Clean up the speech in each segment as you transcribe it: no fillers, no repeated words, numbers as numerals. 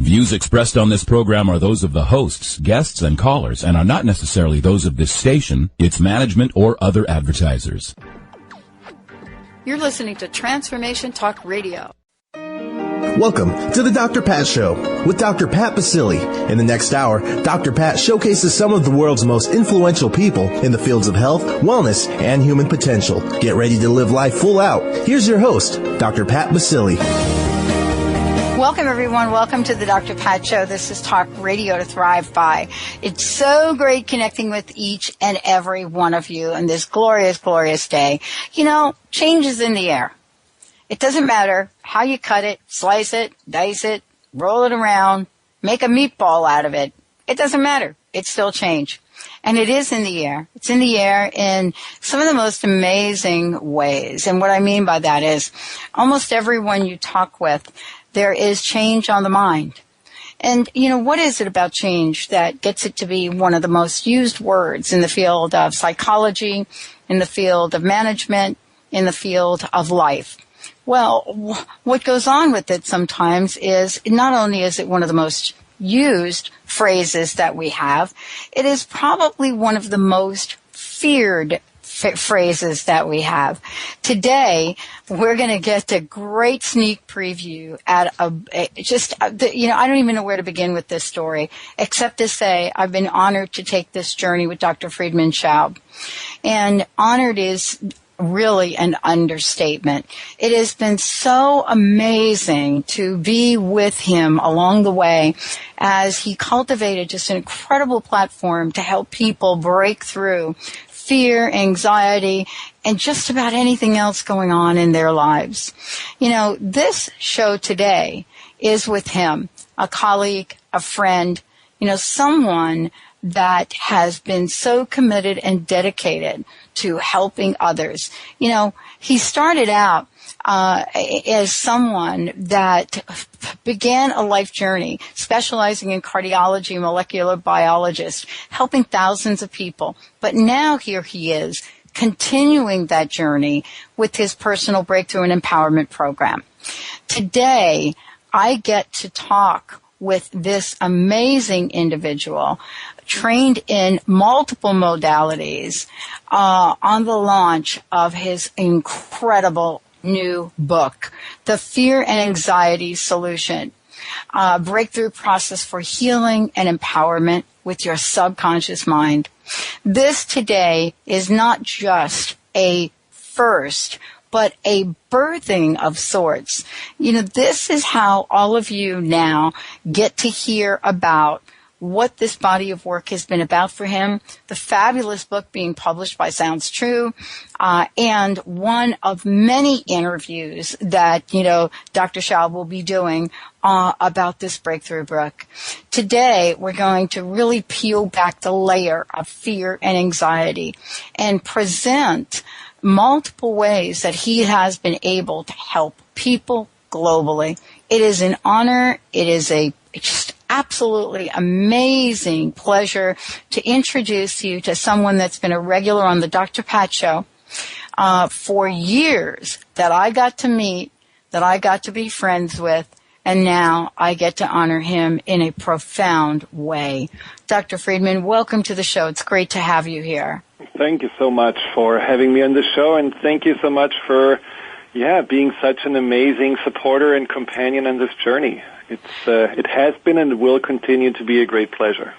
Views expressed on this program are those of the hosts, guests, and callers, and are not necessarily those of this station, its management, or other advertisers. You're listening to Transformation Talk Radio. Welcome to the Dr. Pat Show with Dr. Pat Baccili. In the next hour, Dr. Pat showcases some of the world's most influential people in the fields of health, wellness, and human potential. Get ready to live life full out. Here's your host, Dr. Pat Baccili. Welcome, everyone. Welcome to the Dr. Pat Show. This is Talk Radio to Thrive By. It's so great connecting with each and every one of you on this glorious, glorious day. You know, change is in the air. It doesn't matter how you cut it, slice it, dice it, roll it around, make a meatball out of it. It doesn't matter. It's still change. And it is in the air. It's in the air in some of the most amazing ways. And what I mean by that is almost everyone you talk with, there is change on the mind. And, you know, what is it about change that gets it to be one of the most used words in the field of psychology, in the field of management, in the field of life? Well, what goes on with it sometimes is not only is it one of the most used phrases that we have, it is probably one of the most feared phrases that we have. Today, we're going to get a great sneak preview at I don't even know where to begin with this story, except to say I've been honored to take this journey with Dr. Friedemann Schaub. And honored is really an understatement. It has been so amazing to be with him along the way as he cultivated just an incredible platform to help people break through fear, anxiety, and just about anything else going on in their lives. You know, this show today is with him, a colleague, a friend, you know, someone that has been so committed and dedicated to helping others. You know, he started out as someone that began a life journey specializing in cardiology, molecular biologist, helping thousands of people. But now here he is continuing that journey with his personal breakthrough and empowerment program. Today, I get to talk with this amazing individual trained in multiple modalities on the launch of his incredible new book, The Fear and Anxiety Solution, Breakthrough Process for Healing and Empowerment with Your Subconscious Mind. This today is not just a first, but a birthing of sorts. You know, this is how all of you now get to hear about what this body of work has been about for him, the fabulous book being published by Sounds True, and one of many interviews that, you know, Dr. Schaub will be doing about this breakthrough book. Today, we're going to really peel back the layer of fear and anxiety and present multiple ways that he has been able to help people globally. It is an honor. It is a just absolutely amazing pleasure to introduce you to someone that's been a regular on the Dr. Pat Show for years, that I got to meet, that I got to be friends with, and now I get to honor him in a profound way. Dr. Friedemann, welcome to the show. It's great to have you here. Thank you so much for having me on the show, and thank you so much for being such an amazing supporter and companion on this journey. It has been and will continue to be a great pleasure.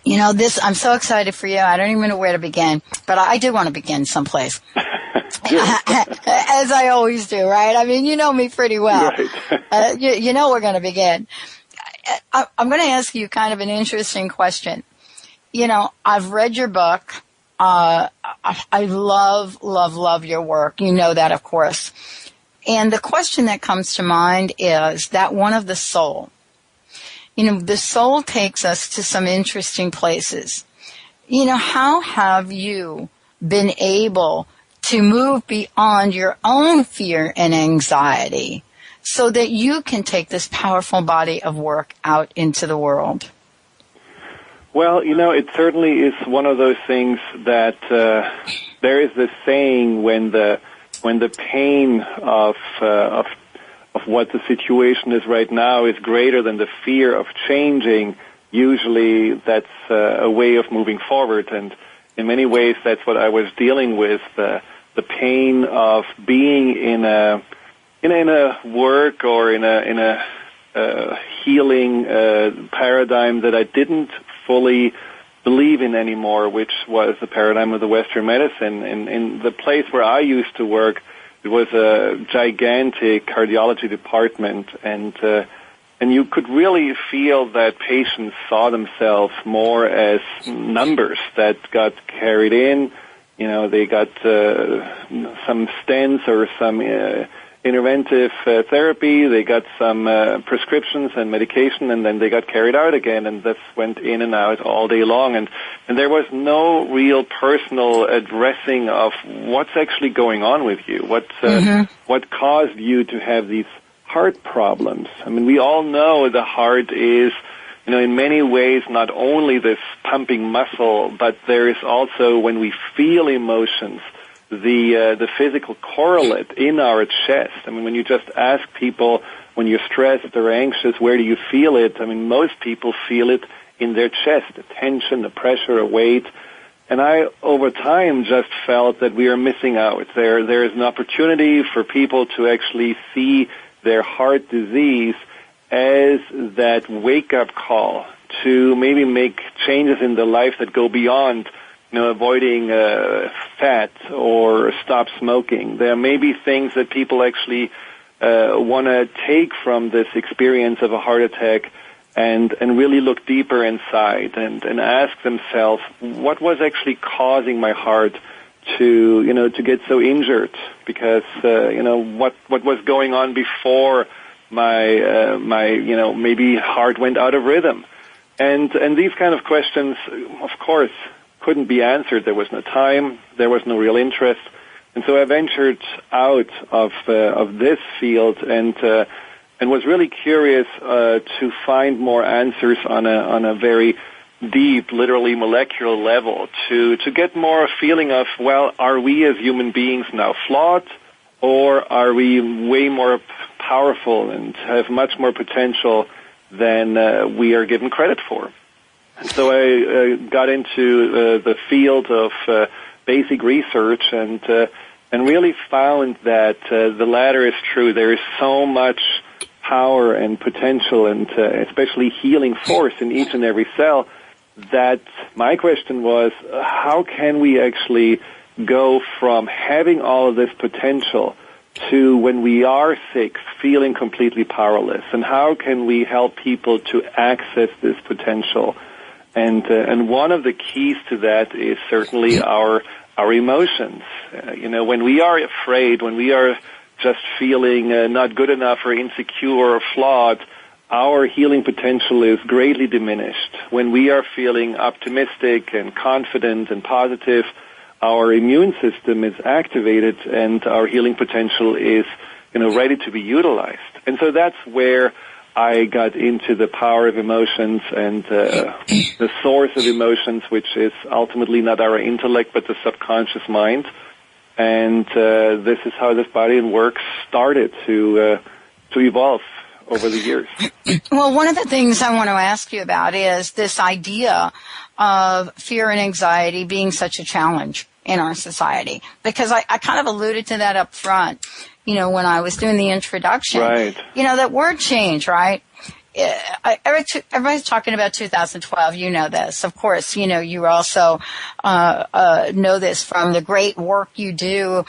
You know, I'm so excited for you. I don't even know where to begin, but I do want to begin someplace. As I always do, right? I mean, you know me pretty well. Right. You know we're going to begin. I'm going to ask you kind of an interesting question. You know, I've read your book. I love your work. You know that, of course. And the question that comes to mind is that one of the soul. You know, the soul takes us to some interesting places. You know, how have you been able to move beyond your own fear and anxiety so that you can take this powerful body of work out into the world? Well, you know, it certainly is one of those things that there is this saying when the pain of what the situation is right now is greater than the fear of changing, usually that's a way of moving forward. And in many ways, that's what I was dealing with, the pain of being in a work or in a healing paradigm that I didn't fully believe in anymore, which was the paradigm of the Western medicine. And in the place where I used to work, it was a gigantic cardiology department, and you could really feel that patients saw themselves more as numbers that got carried in. You know, they got some stents or some interventive therapy, they got some prescriptions and medication, and then they got carried out again, and this went in and out all day long, and there was no real personal addressing of what's actually going on with you, what caused you to have these heart problems. I mean, we all know the heart is, you know, in many ways not only this pumping muscle, but there is also, when we feel emotions, the physical correlate in our chest. I mean, when you just ask people, when you're stressed or anxious, where do you feel it? I mean, most people feel it in their chest, the tension, the pressure, a weight. And I, over time, just felt that we are missing out. There is an opportunity for people to actually see their heart disease as that wake-up call to maybe make changes in their life that go beyond, you know, avoiding fat or stop smoking. There may be things that people actually want to take from this experience of a heart attack and really look deeper inside and ask themselves, what was actually causing my heart to get so injured? Because what was going on before my maybe heart went out of rhythm, and these kind of questions, of course, couldn't be answered. There was no time, there was no real interest, and so I ventured out of this field and was really curious to find more answers on a very deep, literally molecular level, to get more a feeling of, well, are we as human beings now flawed, or are we way more powerful and have much more potential than we are given credit for? And so I got into the field of basic research and really found that the latter is true. There is so much power and potential and especially healing force in each and every cell that my question was, how can we actually go from having all of this potential to, when we are sick, feeling completely powerless? And how can we help people to access this potential? And one of the keys to that is certainly our emotions. When we are afraid, when we are just feeling not good enough or insecure or flawed, our healing potential is greatly diminished. When we are feeling optimistic and confident and positive, our immune system is activated and our healing potential is, ready to be utilized. And so that's where I got into the power of emotions and the source of emotions, which is ultimately not our intellect but the subconscious mind. And this is how this body and work started to evolve over the years. Well, one of the things I want to ask you about is this idea of fear and anxiety being such a challenge in our society, because I kind of alluded to that up front, when I was doing the introduction. Right. That word change, right? Everybody's talking about 2012. You know this, of course. You also know this from the great work you do,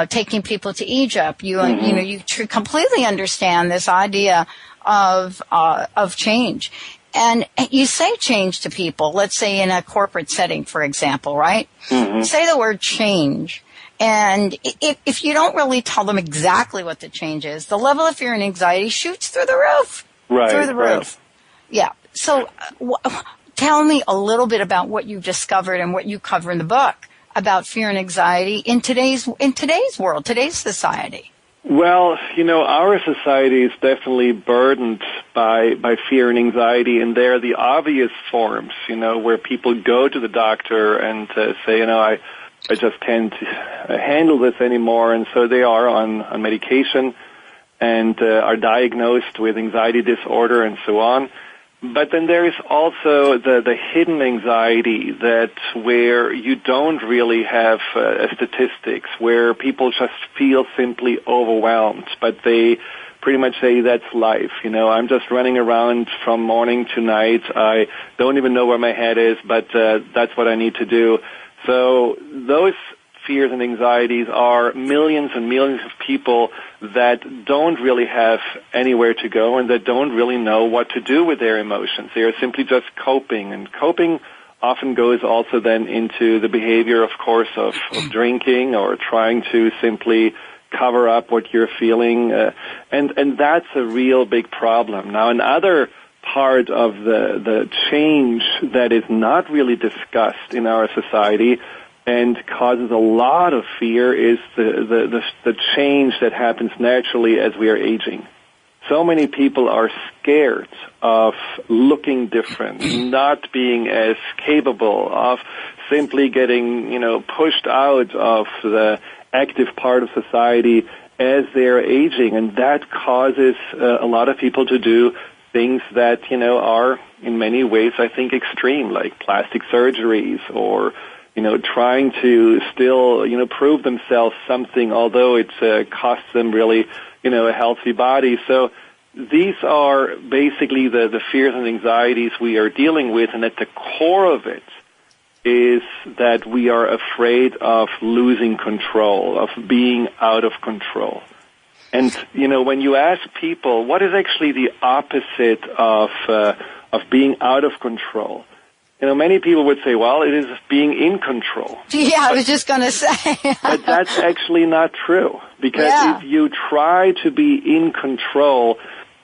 taking people to Egypt. You completely understand this idea of change, and you say change to people. Let's say in a corporate setting, for example, right? Mm-hmm. Say the word change. And if you don't really tell them exactly what the change is, the level of fear and anxiety shoots through the roof. Right. Through the roof. Yeah. So tell me a little bit about what you discovered and what you cover in the book about fear and anxiety in today's world, today's society. Well, our society is definitely burdened by fear and anxiety, and they're the obvious forms, where people go to the doctor and say, I just can't handle this anymore, and so they are on medication. and are diagnosed with anxiety disorder and so on. But then there is also the hidden anxiety that where you don't really have statistics, where people just feel simply overwhelmed, but they pretty much say that's life. I'm just running around from morning to night. I don't even know where my head is, but that's what I need to do. So those fears and anxieties are millions and millions of people that don't really have anywhere to go and that don't really know what to do with their emotions. They are simply just coping, and coping often goes also then into the behavior, of course, of drinking or trying to simply cover up what you're feeling, and that's a real big problem. Now, another part of the change that is not really discussed in our society and causes a lot of fear is the change that happens naturally as we are aging. So many people are scared of looking different, not being as capable, of simply getting, pushed out of the active part of society as they're aging, and that causes a lot of people to do things that, are in many ways, I think, extreme, like plastic surgeries or trying to still, prove themselves something, although it costs them really, a healthy body. So these are basically the fears and anxieties we are dealing with, and at the core of it is that we are afraid of losing control, of being out of control. And, when you ask people, what is actually the opposite of being out of control? Many people would say, well, it is being in control. Yeah, I was just going to say. But that's actually not true. Because if you try to be in control,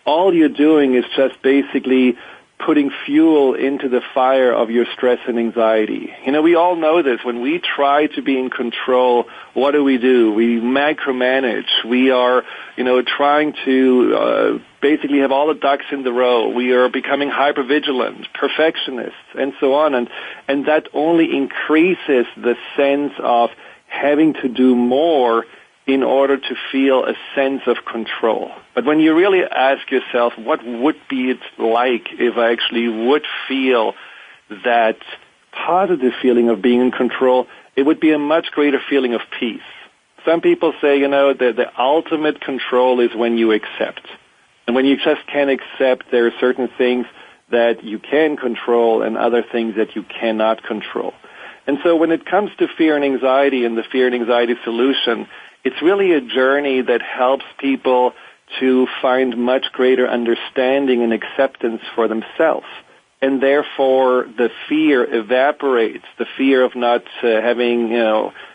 all you're doing is just basically putting fuel into the fire of your stress and anxiety. We all know this. When we try to be in control, what do? We micromanage. We are, trying to basically have all the ducks in the row. We are becoming hypervigilant, perfectionists, and so on. And that only increases the sense of having to do more in order to feel a sense of control. But when you really ask yourself, what would be it like if I actually would feel that positive feeling of being in control, it would be a much greater feeling of peace. Some people say, that the ultimate control is when you accept. And when you just can accept, there are certain things that you can control and other things that you cannot control. And so when it comes to fear and anxiety and the fear and anxiety solution, it's really a journey that helps people to find much greater understanding and acceptance for themselves. And therefore, the fear evaporates, the fear of not having,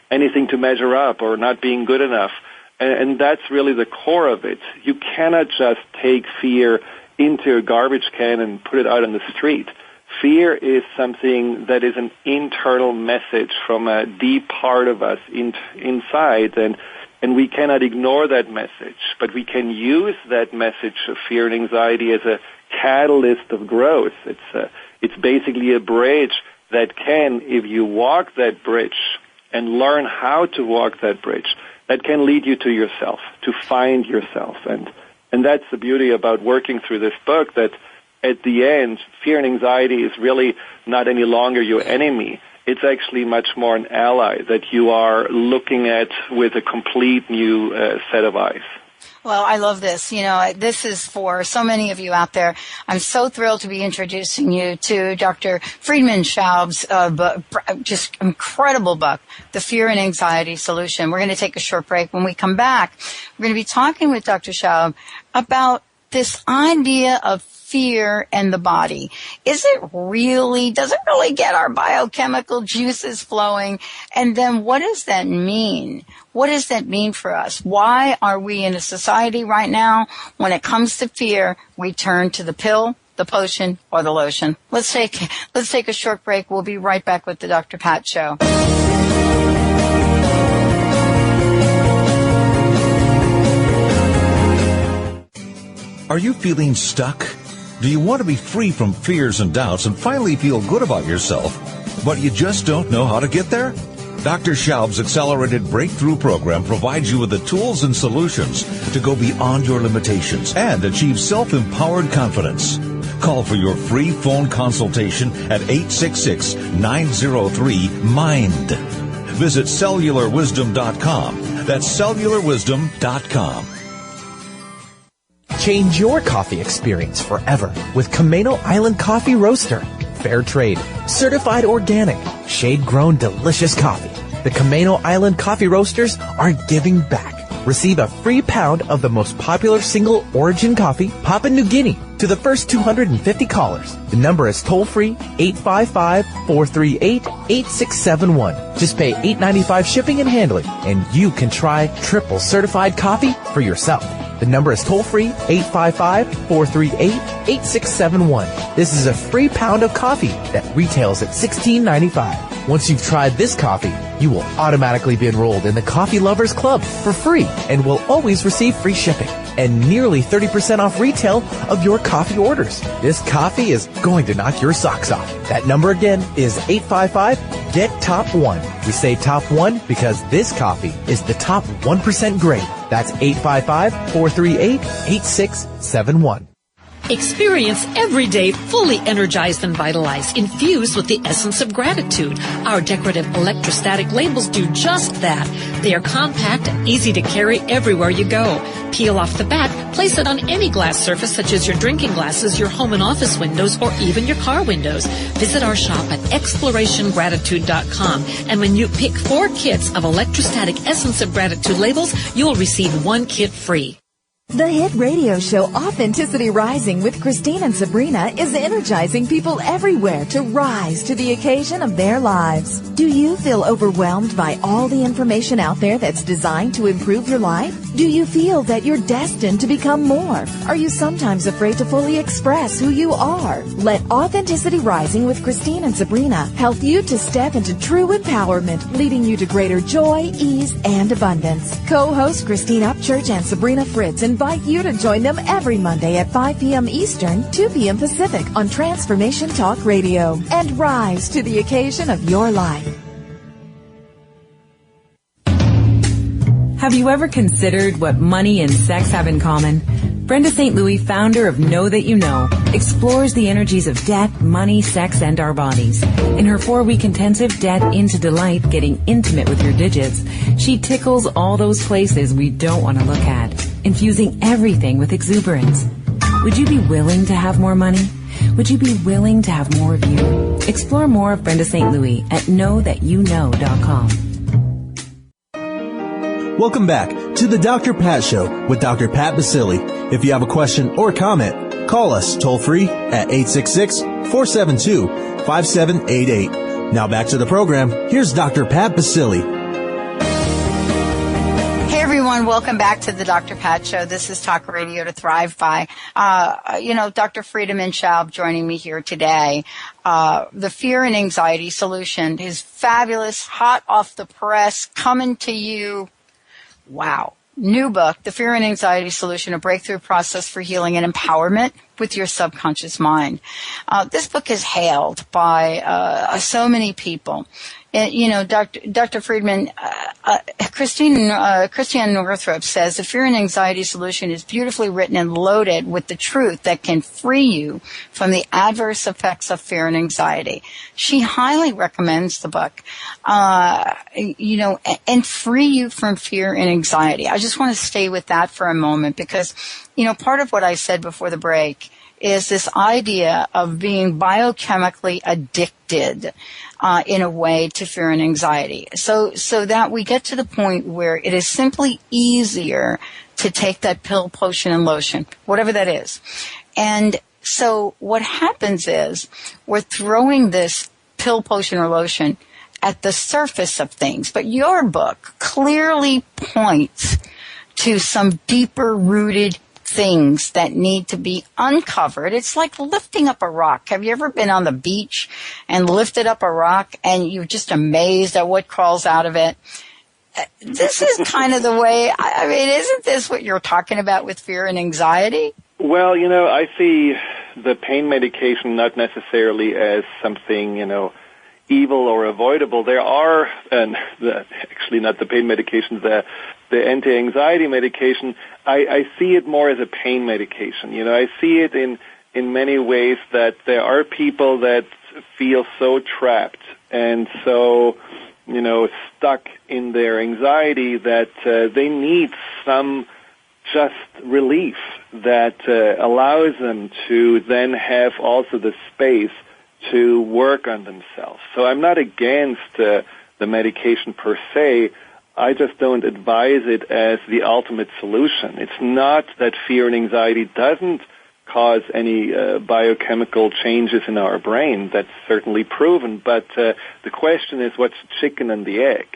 anything to measure up or not being good enough. And that's really the core of it. You cannot just take fear into a garbage can and put it out on the street. Fear is something that is an internal message from a deep part of us inside, and we cannot ignore that message, but we can use that message of fear and anxiety as a catalyst of growth. It's basically a bridge that can, if you walk that bridge and learn how to walk that bridge, that can lead you to yourself, to find yourself. And that's the beauty about working through this book, that at the end, fear and anxiety is really not any longer your enemy. It's actually much more an ally that you are looking at with a complete new set of eyes. Well, I love this. This is for so many of you out there. I'm so thrilled to be introducing you to Dr. Friedemann Schaub's book, just incredible book, The Fear and Anxiety Solution. We're going to take a short break. When we come back, we're going to be talking with Dr. Schaub about this idea of fear and the body. Does it really get our biochemical juices flowing? And then what does that mean? What does that mean for us? Why are we in a society right now, when it comes to fear, we turn to the pill, the potion, or the lotion? Let's take a short break. We'll be right back with the Dr. Pat Show. Are you feeling stuck? Do you want to be free from fears and doubts and finally feel good about yourself, but you just don't know how to get there? Dr. Schaub's Accelerated Breakthrough Program provides you with the tools and solutions to go beyond your limitations and achieve self-empowered confidence. Call for your free phone consultation at 866-903-MIND. Visit cellularwisdom.com. That's cellularwisdom.com. Change your coffee experience forever with Camano Island Coffee Roaster. Fair trade, certified organic, shade-grown delicious coffee. The Camano Island Coffee Roasters are giving back. Receive a free pound of the most popular single origin coffee, Papua New Guinea, to the first 250 callers. The number is toll-free 855-438-8671. Just pay $8.95 shipping and handling, and you can try triple certified coffee for yourself. The number is toll-free 855-438-8671. This is a free pound of coffee that retails at $16.95. Once you've tried this coffee, you will automatically be enrolled in the Coffee Lovers Club for free and will always receive free shipping and nearly 30% off retail of your coffee orders. This coffee is going to knock your socks off. That number again is 855-GET-TOP1. We say top 1 because this coffee is the top 1% grade. That's 855-438-8671. Experience every day fully energized and vitalized, infused with the essence of gratitude. Our decorative electrostatic labels do just that. They are compact and easy to carry everywhere you go. Peel off the back, place it on any glass surface such as your drinking glasses, your home and office windows, or even your car windows. Visit our shop at explorationgratitude.com, and when you pick 4 kits of electrostatic essence of gratitude labels, you'll receive 1 kit free. The hit radio show Authenticity Rising with Christine and Sabrina is energizing people everywhere to rise to the occasion of their lives. Do you feel overwhelmed by all the information out there that's designed to improve your life? Do you feel that you're destined to become more? Are you sometimes afraid to fully express who you are? Let Authenticity Rising with Christine and Sabrina help you to step into true empowerment, leading you to greater joy, ease, and abundance. Co-host Christine Upchurch and Sabrina Fritz invite you to join them every Monday at 5 p.m. Eastern, 2 p.m. Pacific on Transformation Talk Radio, and rise to the occasion of your life. Have you ever considered what money and sex have in common? Brenda St. Louis, founder of Know That You Know, explores the energies of debt, money, sex, and our bodies. In her 4-week intensive Debt into Delight, Getting Intimate with Your Digits, she tickles all those places we don't want to look at, infusing everything with exuberance. Would you be willing to have more money? Would you be willing to have more of you? Explore more of Brenda St. Louis at knowthatyouKnow.com. Welcome back to the Dr. Pat Show with Dr. Pat Basili. If you have a question or comment, call us toll-free at 866-472-5788. Now back to the program. Here's Dr. Pat Basili. Hey everyone, welcome back to the Dr. Pat Show. This is Talk Radio to Thrive By. Dr. Friedemann Schaub joining me here today. The Fear and Anxiety Solution is fabulous, hot off the press, coming to you. Wow. New book, The Fear and Anxiety Solution, a breakthrough process for healing and empowerment with your subconscious mind. This book is hailed by so many people. Dr. Friedemann, Christiane Northrup says the Fear and Anxiety Solution is beautifully written and loaded with the truth that can free you from the adverse effects of fear and anxiety. She highly recommends the book, and free you from fear and anxiety. I just want to stay with that for a moment because, part of what I said before the break is this idea of being biochemically addicted in a way to fear and anxiety. So that we get to the point where it is simply easier to take that pill, potion, and lotion, whatever that is. And so what happens is we're throwing this pill, potion, or lotion at the surface of things. But your book clearly points to some deeper rooted things that need to be uncovered. It's like lifting up a rock. Have you ever been on the beach and lifted up a rock and you're just amazed at what crawls out of it? This is kind of the way, isn't this what you're talking about with fear and anxiety? Well, I see the pain medication not necessarily as something, evil or avoidable. There are, and actually not the pain medication, the anti-anxiety medication, I see it more as a pain medication. I see it in many ways that there are people that feel so trapped and so, stuck in their anxiety that they need some just relief that allows them to then have also the space to work on themselves. So I'm not against the medication per se. I just don't advise it as the ultimate solution. It's not that fear and anxiety doesn't cause any biochemical changes in our brain. That's certainly proven. But the question is, what's the chicken and the egg?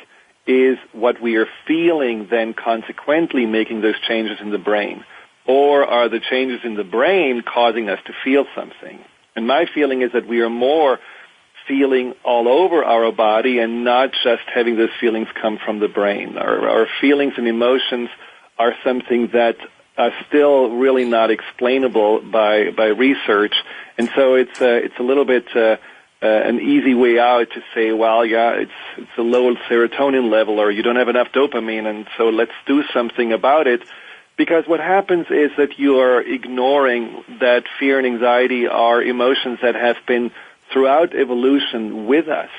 Is what we are feeling then consequently making those changes in the brain? Or are the changes in the brain causing us to feel something? And my feeling is that we are more feeling all over our body and not just having those feelings come from the brain. Our feelings and emotions are something that are still really not explainable by research. And so it's a little bit an easy way out to say, well, yeah, it's a low serotonin level, or you don't have enough dopamine, and so let's do something about it. Because what happens is that you are ignoring that fear and anxiety are emotions that have been throughout evolution with us.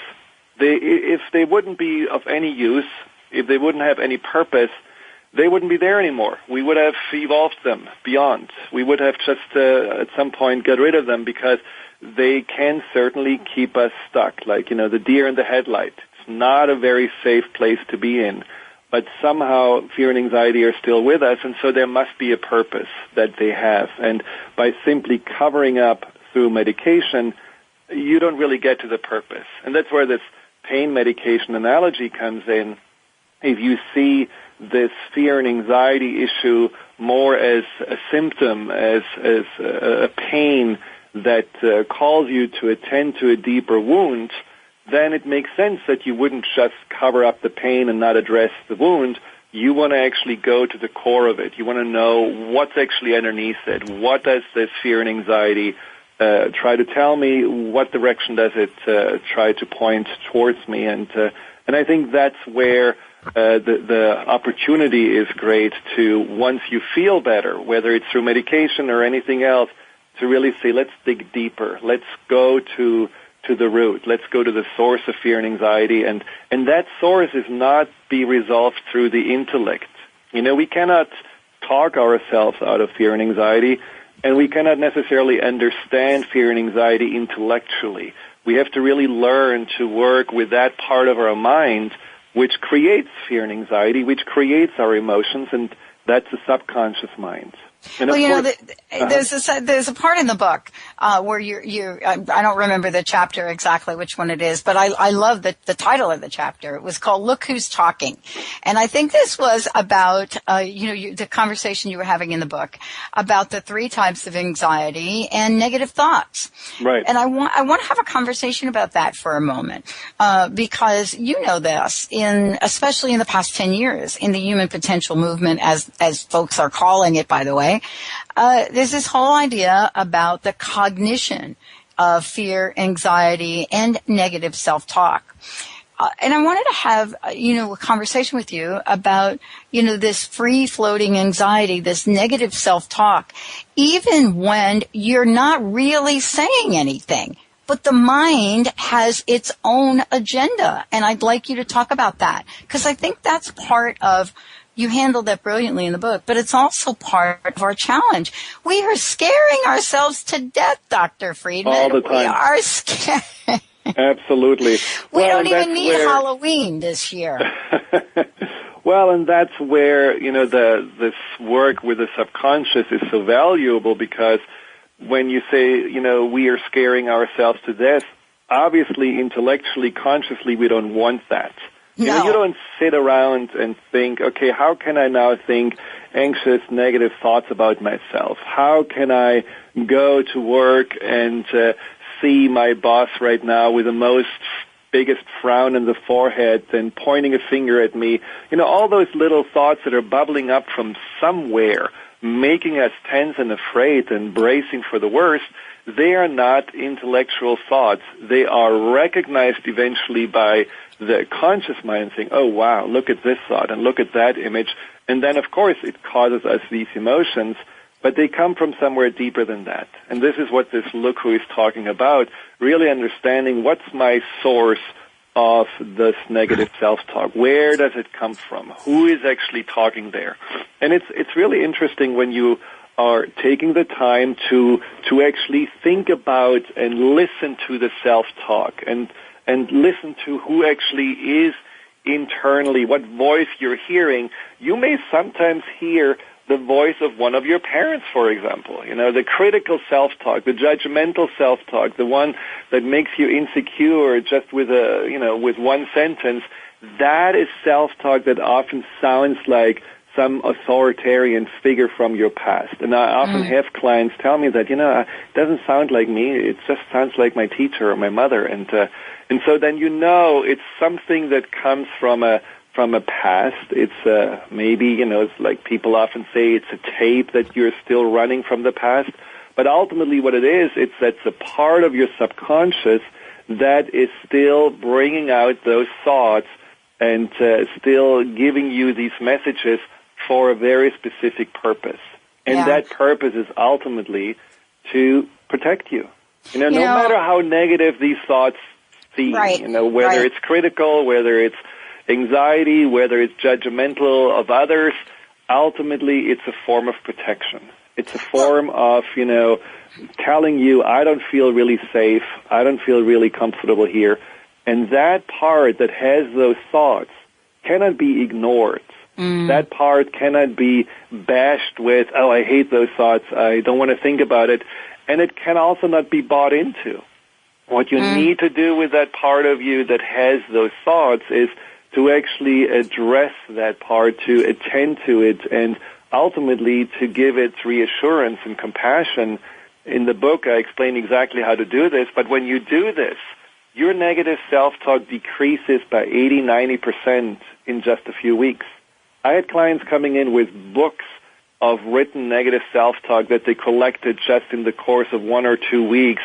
If they wouldn't be of any use, if they wouldn't have any purpose, they wouldn't be there anymore. We would have evolved them beyond. We would have just at some point got rid of them because they can certainly keep us stuck, like, the deer in the headlight. It's not a very safe place to be in. But somehow fear and anxiety are still with us, and so there must be a purpose that they have. And by simply covering up through medication, you don't really get to the purpose. And that's where this pain medication analogy comes in. If you see this fear and anxiety issue more as a symptom, as a pain that calls you to attend to a deeper wound, then it makes sense that you wouldn't just cover up the pain and not address the wound. You want to actually go to the core of it. You want to know what's actually underneath it. What does this fear and anxiety try to tell me? What direction does it try to point towards me? And I think that's where the opportunity is great to, once you feel better, whether it's through medication or anything else, to really say, let's dig deeper. Let's go to the root. Let's go to the source of fear and anxiety. And that source is not be resolved through the intellect. We cannot talk ourselves out of fear and anxiety, and we cannot necessarily understand fear and anxiety intellectually. We have to really learn to work with that part of our mind which creates fear and anxiety, which creates our emotions, and that's the subconscious mind. And well, there's a part in the book where I don't remember the chapter exactly which one it is, but I love the title of the chapter. It was called "Look Who's Talking," and I think this was about the conversation you were having in the book about the 3 types of anxiety and negative thoughts. Right. And I want to have a conversation about that for a moment because you know this, especially in the past 10 years in the human potential movement, as folks are calling it, by the way. There's this whole idea about the cognition of fear, anxiety, and negative self-talk. And I wanted to have, a conversation with you about, this free-floating anxiety, this negative self-talk, even when you're not really saying anything. But the mind has its own agenda. And I'd like you to talk about that because I think that's part of, you handled that brilliantly in the book, but it's also part of our challenge. We are scaring ourselves to death, Dr. Friedemann. All the time. We are scared. Absolutely. We don't even need Halloween this year. Well, and that's where, this work with the subconscious is so valuable because when you say, we are scaring ourselves to death, obviously, intellectually, consciously, we don't want that. No. You don't sit around and think, okay, how can I now think anxious, negative thoughts about myself? How can I go to work and see my boss right now with the biggest frown in the forehead and pointing a finger at me? All those little thoughts that are bubbling up from somewhere making us tense and afraid and bracing for the worst, they are not intellectual thoughts. They are recognized eventually by the conscious mind saying, oh, wow, look at this thought and look at that image. And then, of course, it causes us these emotions, but they come from somewhere deeper than that. And this is what this Look Who is talking about, really understanding what's my source of this negative self-talk. Where does it come from? Who is actually talking there? And it's really interesting when you are taking the time to actually think about and listen to the self-talk and listen to who actually is internally, what voice you're hearing. You may sometimes hear the voice of one of your parents, for example. The critical self-talk, the judgmental self-talk, the one that makes you insecure just with with one sentence. That is self-talk that often sounds like some authoritarian figure from your past. And I often have clients tell me that, it doesn't sound like me. It just sounds like my teacher or my mother. And so then it's something that comes from a past. It's maybe, it's like people often say it's a tape that you're still running from the past. But ultimately what it is, that's a part of your subconscious that is still bringing out those thoughts and still giving you these messages for a very specific purpose. And that purpose is ultimately to protect you. No matter how negative these thoughts seem, whether it's critical, whether it's anxiety, whether it's judgmental of others, ultimately it's a form of protection. It's a form of, telling you, I don't feel really safe, I don't feel really comfortable here. And that part that has those thoughts cannot be ignored. That part cannot be bashed with, oh, I hate those thoughts, I don't want to think about it. And it can also not be bought into. What you need to do with that part of you that has those thoughts is to actually address that part, to attend to it, and ultimately to give it reassurance and compassion. In the book, I explain exactly how to do this, but when you do this, your negative self-talk decreases by 80-90% in just a few weeks. I had clients coming in with books of written negative self-talk that they collected just in the course of 1 or 2 weeks,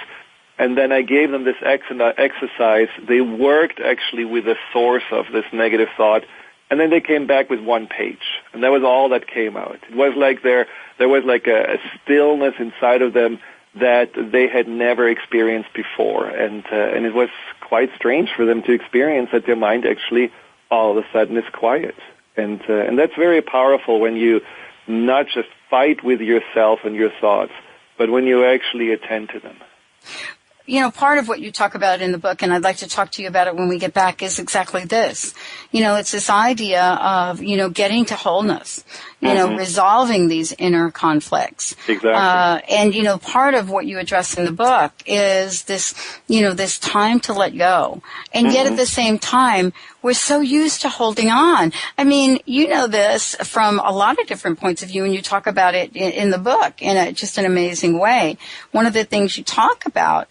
and then I gave them this exercise. They worked actually with the source of this negative thought, and then they came back with 1 page, and that was all that came out. It was like there was like a stillness inside of them that they had never experienced before, and it was quite strange for them to experience that their mind actually all of a sudden is quiet. And that's very powerful when you not just fight with yourself and your thoughts, but when you actually attend to them. Part of what you talk about in the book, and I'd like to talk to you about it when we get back, is exactly this. It's this idea of, getting to wholeness, resolving these inner conflicts. Exactly. And, part of what you address in the book is this, this time to let go. And yet at the same time, we're so used to holding on. I mean, this from a lot of different points of view, and you talk about it in the book in just an amazing way. One of the things you talk about,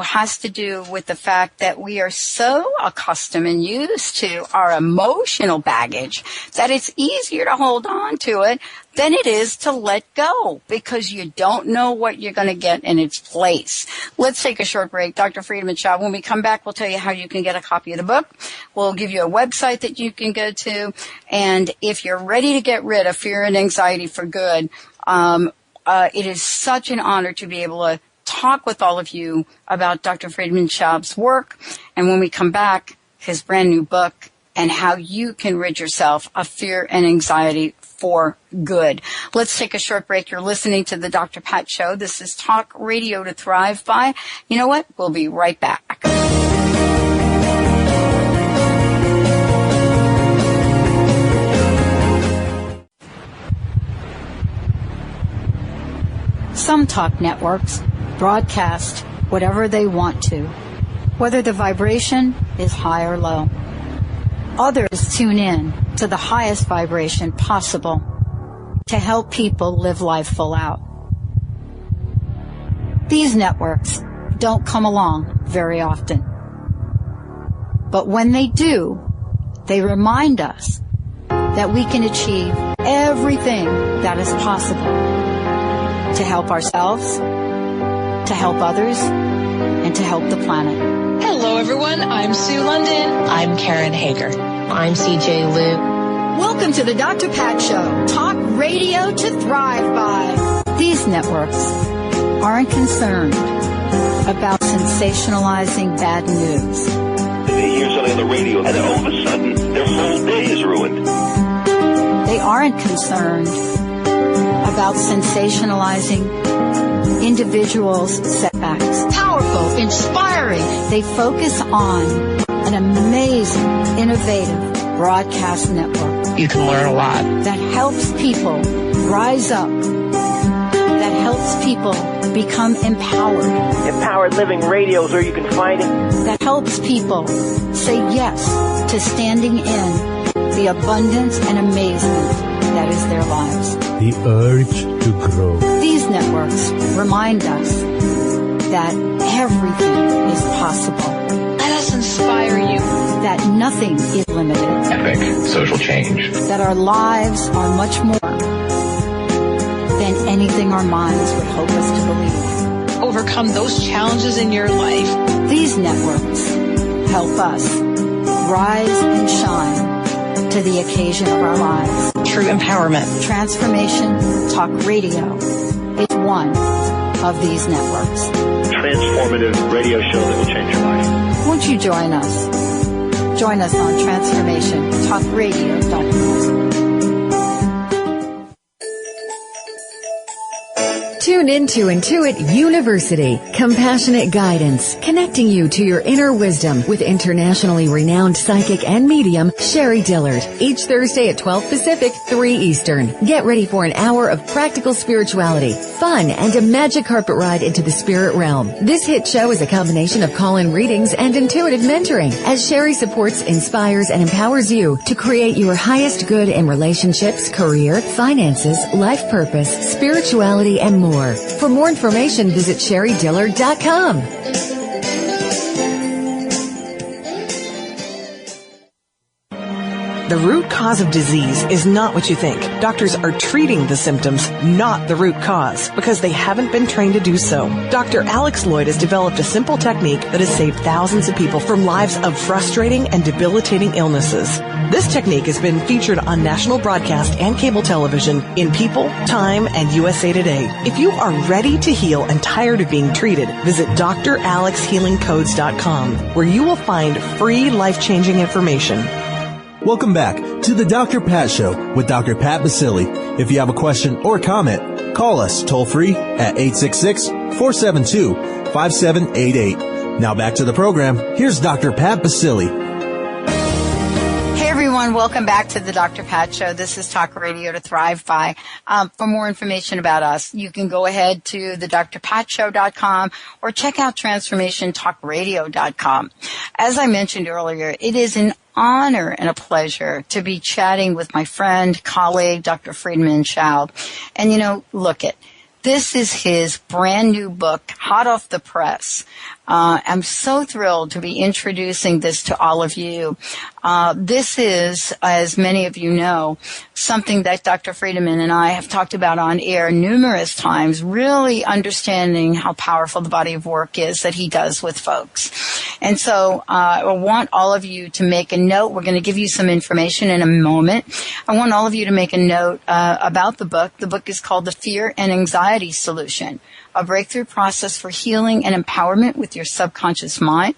has to do with the fact that we are so accustomed and used to our emotional baggage that it's easier to hold on to it than it is to let go, because you don't know what you're going to get in its place. Let's take a short break. Dr. Friedemann Schaub, when we come back, we'll tell you how you can get a copy of the book. We'll give you a website that you can go to. And if you're ready to get rid of fear and anxiety for good, it is such an honor to be able to talk with all of you about Dr. Friedemann Schaub's work, and when we come back, his brand new book, and how you can rid yourself of fear and anxiety for good. Let's take a short break. You're listening to the Dr. Pat Show. This is Talk Radio to Thrive By. You know what? We'll be right back. Some talk networks broadcast whatever they want to, whether the vibration is high or low. Others tune in to the highest vibration possible to help people live life full out. These networks don't come along very often. But when they do, they remind us that we can achieve everything that is possible to help ourselves, to help others, and to help the planet. Hello, everyone. I'm Sue London. I'm Karen Hager. I'm CJ Liu. Welcome to the Dr. Pat Show, talk radio to thrive by. These networks aren't concerned about sensationalizing bad news. They hear something on the radio, and then all of a sudden, their whole day is ruined. They aren't concerned about sensationalizing individuals' setbacks. Powerful, inspiring. They focus on an amazing, innovative broadcast network. You can learn a lot. That helps people rise up. That helps people become empowered. Empowered Living Radio is where you can find it. That helps people say yes to standing in the abundance and amazement that is their lives. The urge to grow. These networks remind us that everything is possible. Let us inspire you. That nothing is limited. Epic social change. That our lives are much more than anything our minds would hope us to believe. Overcome those challenges in your life. These networks help us rise and shine to the occasion of our lives. True empowerment. Transformation Talk Radio is one of these networks. Transformative radio show that will change your life. Won't you join us? Join us on TransformationTalkRadio.com. Tune into Intuit University, compassionate guidance, connecting you to your inner wisdom with internationally renowned psychic and medium, Sherry Dillard. Each Thursday at 12 Pacific, 3 Eastern. Get ready for an hour of practical spirituality, fun, and a magic carpet ride into the spirit realm. This hit show is a combination of call-in readings and intuitive mentoring, as Sherry supports, inspires, and empowers you to create your highest good in relationships, career, finances, life purpose, spirituality, and more. For more information, visit SherryDillard.com. The root cause of disease is not what you think. Doctors are treating the symptoms, not the root cause, because they haven't been trained to do so. Dr. Alex Lloyd has developed a simple technique that has saved thousands of people from lives of frustrating and debilitating illnesses. This technique has been featured on national broadcast and cable television in People, Time, and USA Today. If you are ready to heal and tired of being treated, visit dralexhealingcodes.com, where you will find free life-changing information. Welcome back to the Dr. Pat Show with Dr. Pat Basili. If you have a question or comment, call us toll free at 866-472-5788. Now back to the program. Here's Dr. Pat Basili. Hey everyone, welcome back to the Dr. Pat Show. This is Talk Radio to Thrive By. For more information about us, you can go ahead to thedrpatshow.com or check out transformationtalkradio.com. As I mentioned earlier, it is an honor and a pleasure to be chatting with my friend, colleague, Dr. Friedemann Schaub. And look it. This is his brand new book, hot off the press. I'm so thrilled to be introducing this to all of you. This is, as many of you know, something that Dr. Friedemann and I have talked about on air numerous times, really understanding how powerful the body of work is that he does with folks. And so I want all of you to make a note. We're going to give you some information in a moment. I want all of you to make a note about the book. The book is called The Fear and Anxiety Solution, a breakthrough process for healing and empowerment with your subconscious mind.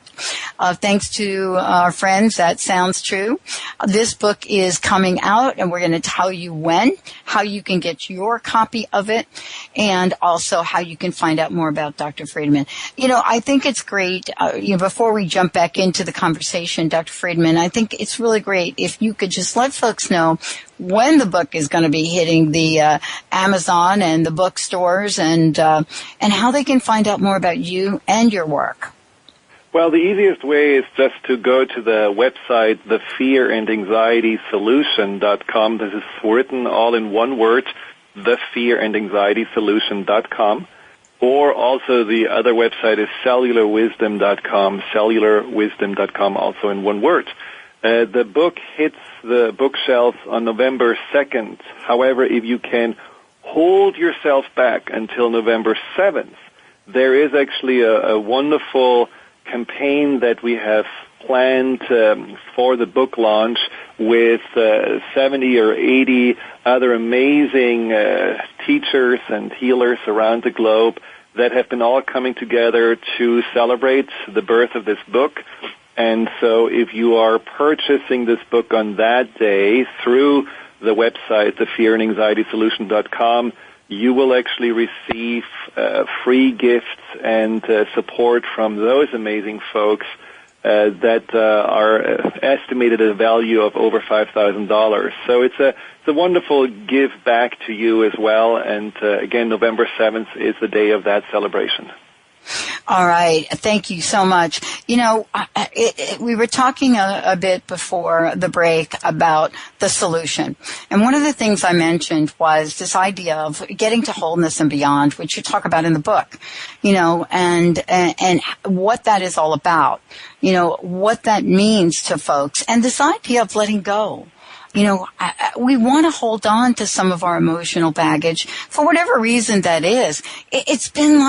Thanks to our friends at Sounds True. This book is coming out, and we're going to tell you when, how you can get your copy of it, and also how you can find out more about Dr. Friedemann. I think it's great, before we jump back into the conversation, Dr. Friedemann, I think it's really great if you could just let folks know when the book is going to be hitting the Amazon and the bookstores, and how they can find out more about you and your work. Well, the easiest way is just to go to the website, thefearandanxietysolution.com. This is written all in one word, thefearandanxietysolution.com. Or also the other website is cellularwisdom.com, cellularwisdom.com, also in one word. The book hits the bookshelves on November 2nd. However, if you can hold yourself back until November 7th, there is actually a wonderful campaign that we have planned for the book launch with 70 or 80 other amazing teachers and healers around the globe that have been all coming together to celebrate the birth of this book. And so if you are purchasing this book on that day through the website, thefearandanxietysolution.com, you will actually receive free gifts and support from those amazing folks that are estimated at a value of over $5,000. So it's a wonderful give back to you as well. And again, November 7th is the day of that celebration. All right. Thank you so much. You know, we were talking a bit before the break about the solution. And one of the things I mentioned was this idea of getting to wholeness and beyond, which you talk about in the book, you know, and what that is all about, you know, what that means to folks, and this idea of letting go. You know, we want to hold on to some of our emotional baggage for whatever reason that is. It's been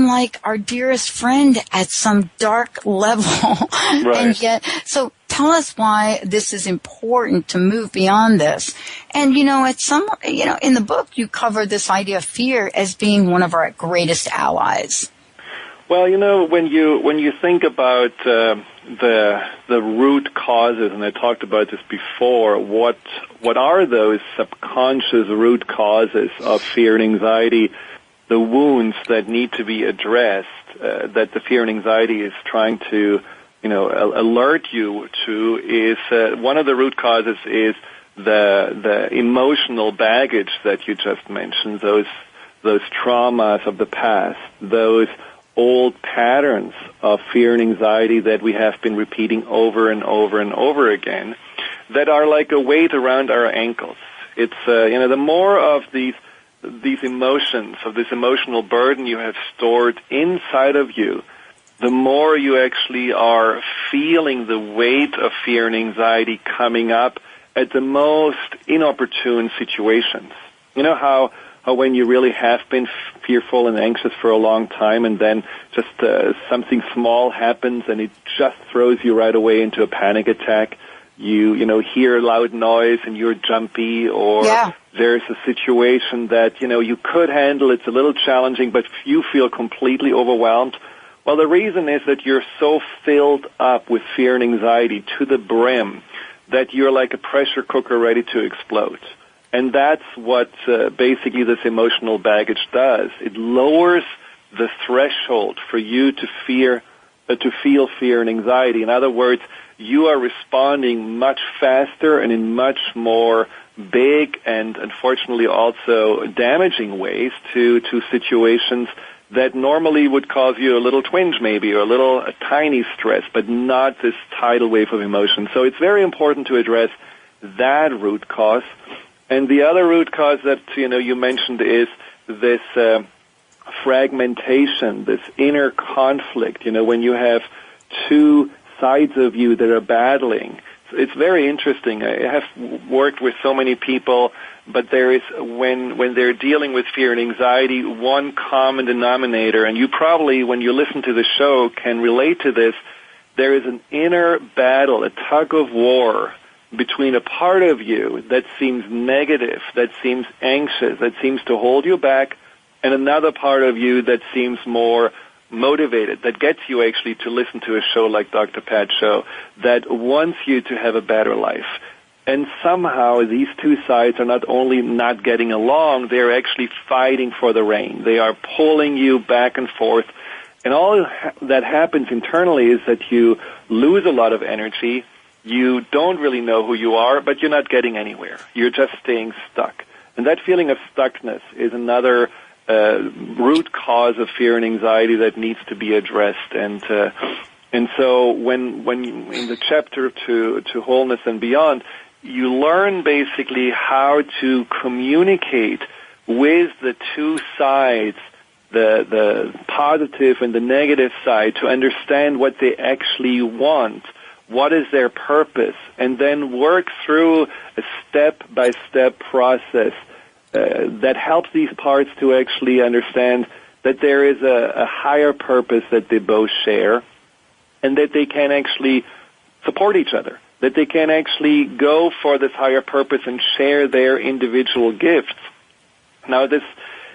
like our dearest friend at some dark level. Right. And yet, so tell us why this is important to move beyond this. And, you know, in the book, you cover this idea of fear as being one of our greatest allies. Well, you know, when you think about the root causes, and I talked about this before, what are those subconscious root causes of fear and anxiety, the wounds that need to be addressed, that the fear and anxiety is trying to, you know, alert you to, is one of the root causes is the emotional baggage that you just mentioned, those traumas of the past, those old patterns of fear and anxiety that we have been repeating over and over and over again that are like a weight around our ankles. It's, you know, the more of these emotions, of this emotional burden you have stored inside of you, the more you actually are feeling the weight of fear and anxiety coming up at the most inopportune situations. You know how when you really have been fearful and anxious for a long time, and then just something small happens and it just throws you right away into a panic attack. You know, hear a loud noise and you're jumpy, or there's a situation that, you know, you could handle, it's a little challenging, but you feel completely overwhelmed. Well, the reason is that you're so filled up with fear and anxiety to the brim that you're like a pressure cooker ready to explode. And that's what basically this emotional baggage does. It lowers the threshold for you to feel fear and anxiety. In other words, you are responding much faster and in much more big and unfortunately also damaging ways to situations that normally would cause you a little twinge maybe, or a tiny stress, but not this tidal wave of emotion. So it's very important to address that root cause. And the other root cause that, you know, you mentioned is this fragmentation, this inner conflict, you know, when you have two sides of you that are battling. It's very interesting. I have worked with so many people, but there is, when they're dealing with fear and anxiety, one common denominator, and you probably, when you listen to the show, can relate to this. There is an inner battle, a tug of war between a part of you that seems negative, that seems anxious, that seems to hold you back, and another part of you that seems more motivated, that gets you actually to listen to a show like Dr. Pat's show, that wants you to have a better life. And somehow these two sides are not only not getting along, they're actually fighting for the rein. They are pulling you back and forth. And all that happens internally is that you lose a lot of energy. You don't really know who you are, but you're not getting anywhere. You're just staying stuck. And that feeling of stuckness is another root cause of fear and anxiety that needs to be addressed. And so when in the chapter to Wholeness and Beyond, you learn basically how to communicate with the two sides, the positive and the negative side, to understand what they actually want, what is their purpose, and then work through a step-by-step process that helps these parts to actually understand that there is a higher purpose that they both share, and that they can actually support each other, that they can actually go for this higher purpose and share their individual gifts. Now, this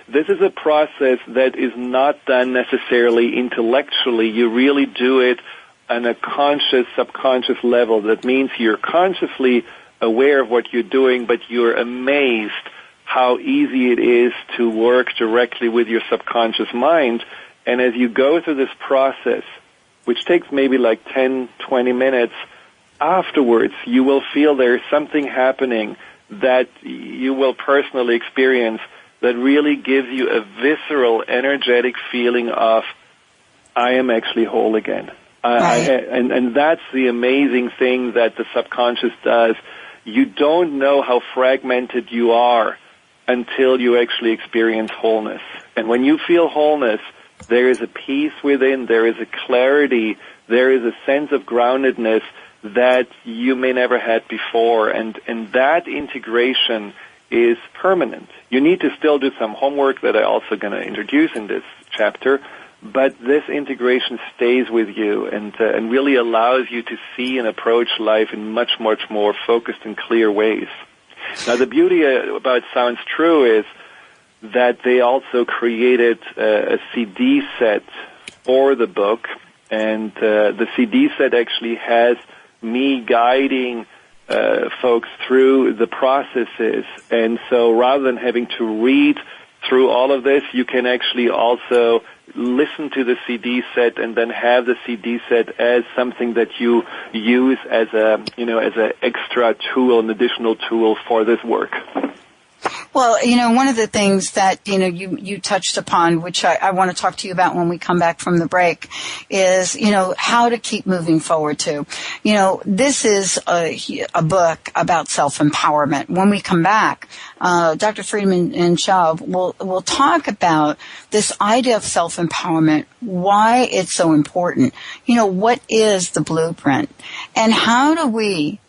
is a process that is not done necessarily intellectually. You really do it on a conscious, subconscious level. That means you're consciously aware of what you're doing, but you're amazed how easy it is to work directly with your subconscious mind. And as you go through this process, which takes maybe like 10, 20 minutes, afterwards you will feel there's something happening that you will personally experience that really gives you a visceral, energetic feeling of, I am actually whole again. And that's the amazing thing that the subconscious does. You don't know how fragmented you are until you actually experience wholeness. And when you feel wholeness, there is a peace within, there is a clarity, there is a sense of groundedness that you may never had before. And that integration is permanent. You need to still do some homework that I'm also going to introduce in this chapter, but this integration stays with you and really allows you to see and approach life in much, much more focused and clear ways. Now, the beauty about Sounds True is that they also created a CD set for the book, and the CD set actually has me guiding folks through the processes. And so rather than having to read through all of this, you can actually also listen to the CD set and then have the CD set as something that you use as a extra tool, an additional tool for this work. Well, one of the things that, you touched upon, which I want to talk to you about when we come back from the break, is, how to keep moving forward too. This is a book about self-empowerment. When we come back, Dr. Friedemann Schaub will talk about this idea of self-empowerment, why it's so important. What is the blueprint? And how do we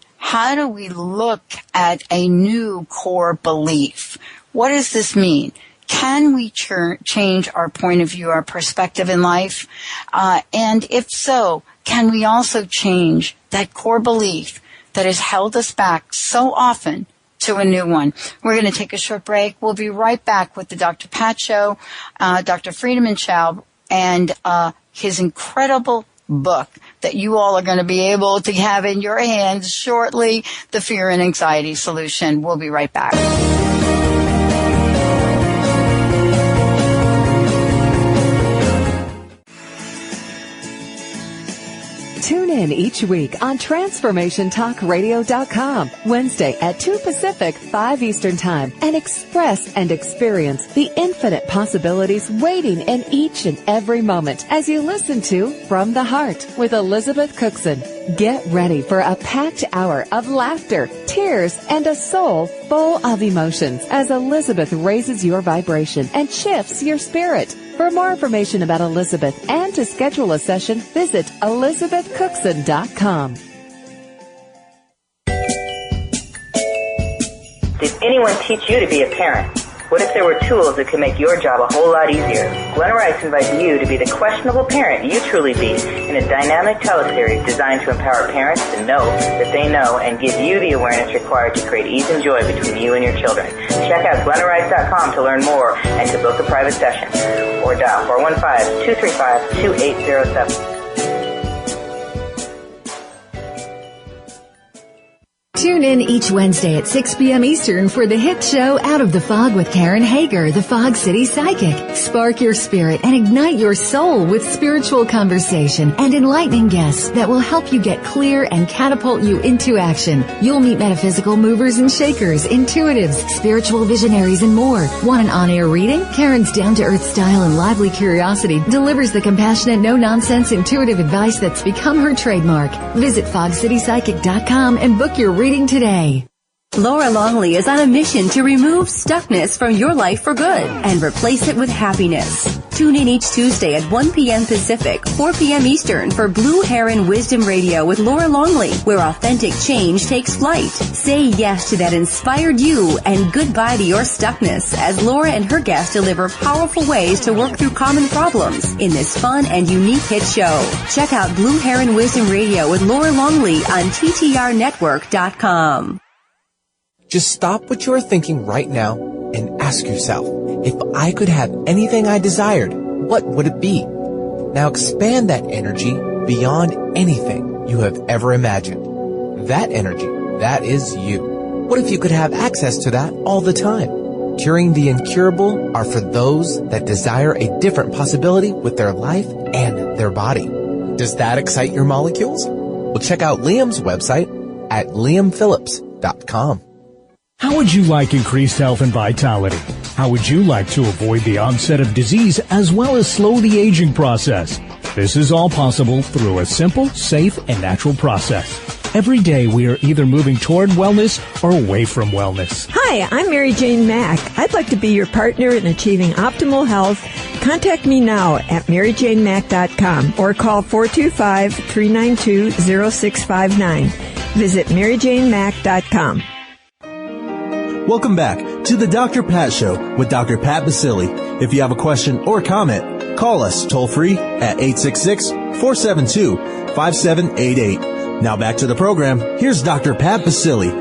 look at a new core belief? What does this mean? Can we change our point of view, our perspective in life? And if so, can we also change that core belief that has held us back so often to a new one? We're going to take a short break. We'll be right back with the Dr. Pat Show, Dr. Friedemann Schaub, and his incredible book that you all are going to be able to have in your hands shortly, The Fear and Anxiety Solution. We'll be right back. Tune in each week on TransformationTalkRadio.com, Wednesday at 2 Pacific, 5 Eastern Time, and express and experience the infinite possibilities waiting in each and every moment as you listen to From the Heart with Elizabeth Cookson. Get ready for a packed hour of laughter, tears, and a soul full of emotions as Elizabeth raises your vibration and shifts your spirit. For more information about Elizabeth and to schedule a session, visit ElizabethCookson.com. Did anyone teach you to be a parent? What if there were tools that could make your job a whole lot easier? Glenn Rice invites you to be the questionable parent you truly be in a dynamic teleseries designed to empower parents to know that they know and give you the awareness required to create ease and joy between you and your children. Check out GlenNRice.com to learn more and to book a private session. Or dial 415-235-2807. Tune in each Wednesday at 6 p.m. Eastern for the hit show Out of the Fog with Karen Hager, the Fog City Psychic. Spark your spirit and ignite your soul with spiritual conversation and enlightening guests that will help you get clear and catapult you into action. You'll meet metaphysical movers and shakers, intuitives, spiritual visionaries, and more. Want an on-air reading? Karen's down-to-earth style and lively curiosity delivers the compassionate, no-nonsense, intuitive advice that's become her trademark. Visit FogCityPsychic.com and book your reading today. Laura Longley is on a mission to remove stuckness from your life for good and replace it with happiness. Tune in each Tuesday at 1 p.m. Pacific, 4 p.m. Eastern for Blue Heron Wisdom Radio with Laura Longley, where authentic change takes flight. Say yes to that inspired you and goodbye to your stuckness as Laura and her guests deliver powerful ways to work through common problems in this fun and unique hit show. Check out Blue Heron Wisdom Radio with Laura Longley on TTRnetwork.com. Just stop what you are thinking right now and ask yourself, if I could have anything I desired, what would it be? Now expand that energy beyond anything you have ever imagined. That energy, that is you. What if you could have access to that all the time? Curing the incurable are for those that desire a different possibility with their life and their body. Does that excite your molecules? Well, check out Liam's website at liamphillips.com. How would you like increased health and vitality? How would you like to avoid the onset of disease as well as slow the aging process? This is all possible through a simple, safe, and natural process. Every day we are either moving toward wellness or away from wellness. Hi, I'm Mary Jane Mack. I'd like to be your partner in achieving optimal health. Contact me now at maryjanemack.com or call 425-392-0659. Visit maryjanemack.com. Welcome back to the Dr. Pat Show with Dr. Pat Basili. If you have a question or comment, call us toll free at 866-472-5788. Now back to the program. Here's Dr. Pat Basili.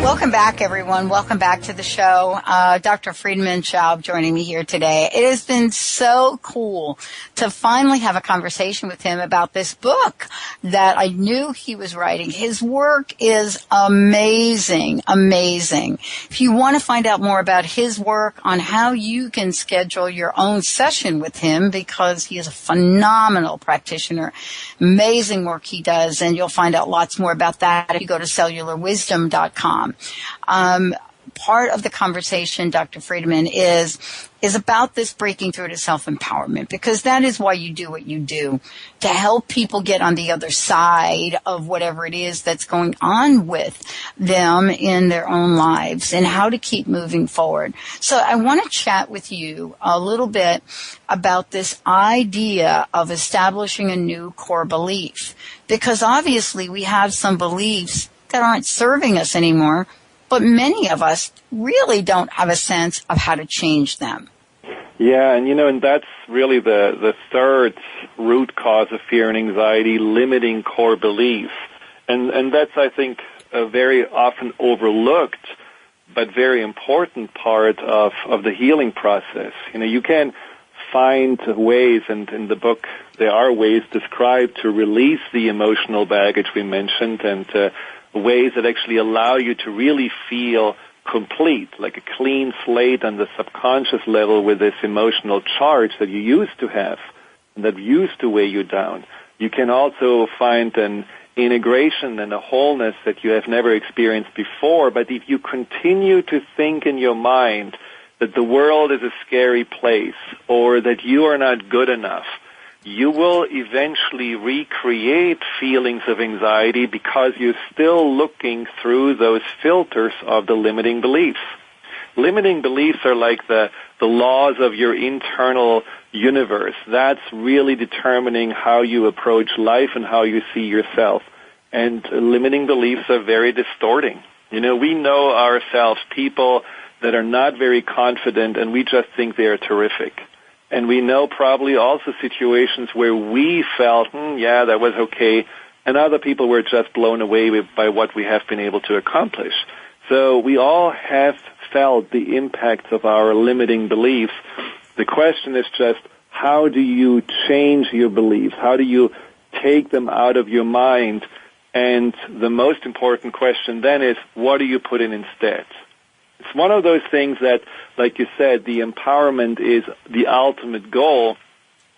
Welcome back, everyone. Welcome back to the show. Dr. Friedemann Schaub joining me here today. It has been so cool to finally have a conversation with him about this book that I knew he was writing. His work is amazing, amazing. If you want to find out more about his work on how you can schedule your own session with him, because he is a phenomenal practitioner, amazing work he does, and you'll find out lots more about that if you go to cellularwisdom.com. Part of the conversation, Dr. Friedemann, is about this breaking through to self-empowerment, because that is why you do what you do, to help people get on the other side of whatever it is that's going on with them in their own lives and how to keep moving forward. So I want to chat with you a little bit about this idea of establishing a new core belief, because obviously we have some beliefs that aren't serving us anymore, but many of us really don't have a sense of how to change them. Yeah, and that's really the third root cause of fear and anxiety, limiting core beliefs. And that's, I think, a very often overlooked but very important part of the healing process. You can find ways, and in the book there are ways described to release the emotional baggage we mentioned, and ways that actually allow you to really feel complete, like a clean slate on the subconscious level with this emotional charge that you used to have and that used to weigh you down. You can also find an integration and a wholeness that you have never experienced before, but if you continue to think in your mind that the world is a scary place or that you are not good enough, you will eventually recreate feelings of anxiety because you're still looking through those filters of the limiting beliefs. Limiting beliefs are like the laws of your internal universe. That's really determining how you approach life and how you see yourself. And limiting beliefs are very distorting. We know ourselves, people that are not very confident, and we just think they are terrific. And we know probably also situations where we felt, yeah, that was okay, and other people were just blown away by what we have been able to accomplish. So we all have felt the impact of our limiting beliefs. The question is just, how do you change your beliefs? How do you take them out of your mind? And the most important question then is, what do you put in instead? It's one of those things that, like you said, the empowerment is the ultimate goal,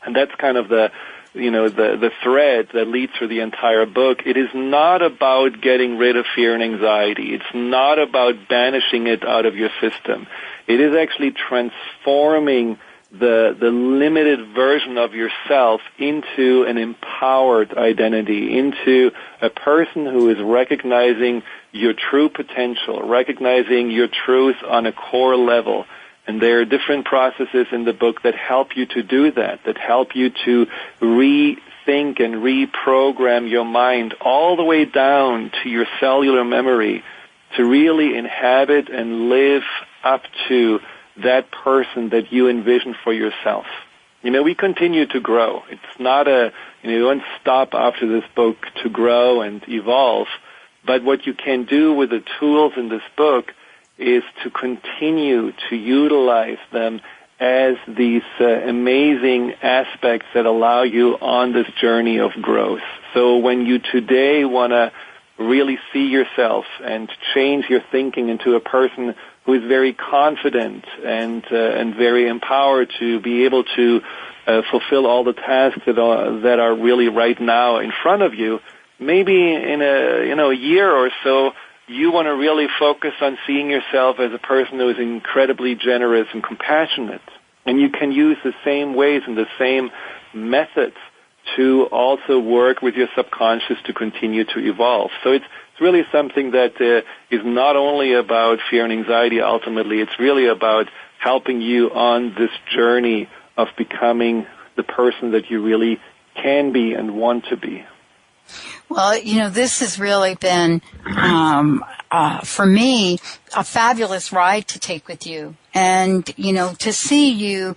and that's kind of the thread that leads through the entire book. It is not about getting rid of fear and anxiety. It's not about banishing it out of your system. It is actually transforming the limited version of yourself into an empowered identity, into a person who is recognizing your true potential, recognizing your truth on a core level. And there are different processes in the book that help you to do that help you to rethink and reprogram your mind all the way down to your cellular memory to really inhabit and live up to that person that you envision for yourself. We continue to grow. It's not you don't stop after this book to grow and evolve. But what you can do with the tools in this book is to continue to utilize them as these amazing aspects that allow you on this journey of growth. So when you today want to really see yourself and change your thinking into a person who is very confident and very empowered to be able to fulfill all the tasks that are really right now in front of you, maybe in a year or so, you want to really focus on seeing yourself as a person who is incredibly generous and compassionate. And you can use the same ways and the same methods to also work with your subconscious to continue to evolve. So it's really something that is not only about fear and anxiety ultimately, it's really about helping you on this journey of becoming the person that you really can be and want to be. Well, this has really been, for me, a fabulous ride to take with you. And, to see you